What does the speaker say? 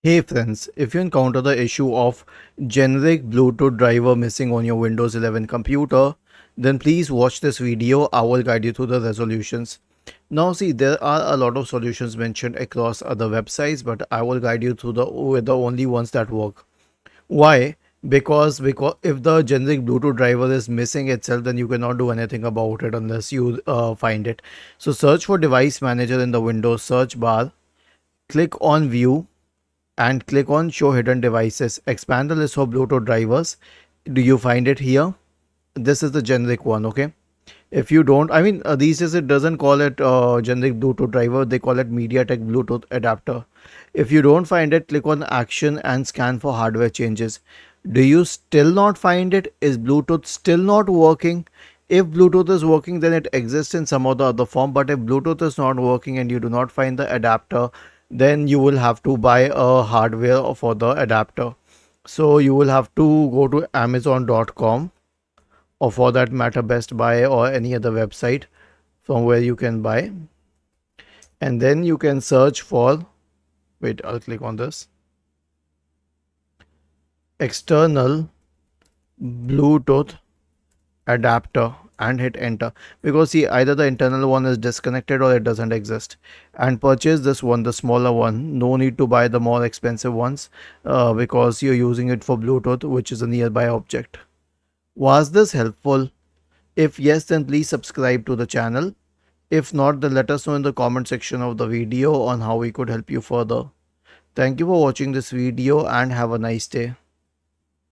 Hey friends, if you encounter the issue of generic Bluetooth driver missing on your Windows 11 computer, then please watch this video. I will guide you through the resolutions. Now see, there are a lot of solutions mentioned across other websites, but I will guide you through the only ones that work. Why? Because if the generic Bluetooth driver is missing itself, then you cannot do anything about it unless you find it. So search for device manager in the Windows search bar, click on view and click on show hidden devices. Expand the list of Bluetooth drivers. Do you find it here? This is the generic one. Okay, if you don't, these days it doesn't call it generic Bluetooth driver, they call it MediaTek Bluetooth adapter. If you don't find it, click on action and scan for hardware changes. Do you still not find it? Is Bluetooth still not working? If Bluetooth is working, then it exists in some other form, but if Bluetooth is not working and you do not find the adapter, then you will have to buy a hardware for the adapter. So you will have to go to amazon.com, or for that matter Best Buy or any other website from where you can buy, and then you can search for, wait, I'll click on this, external Bluetooth adapter, and hit enter, because see, either the internal one is disconnected or it doesn't exist. And purchase this one, the smaller one. No need to buy the more expensive ones, because you're using it for Bluetooth, which is a nearby object. Was this helpful? If yes, then please subscribe to the channel. If not, then let us know in the comment section of the video on how we could help you further. Thank you for watching this video and have a nice day.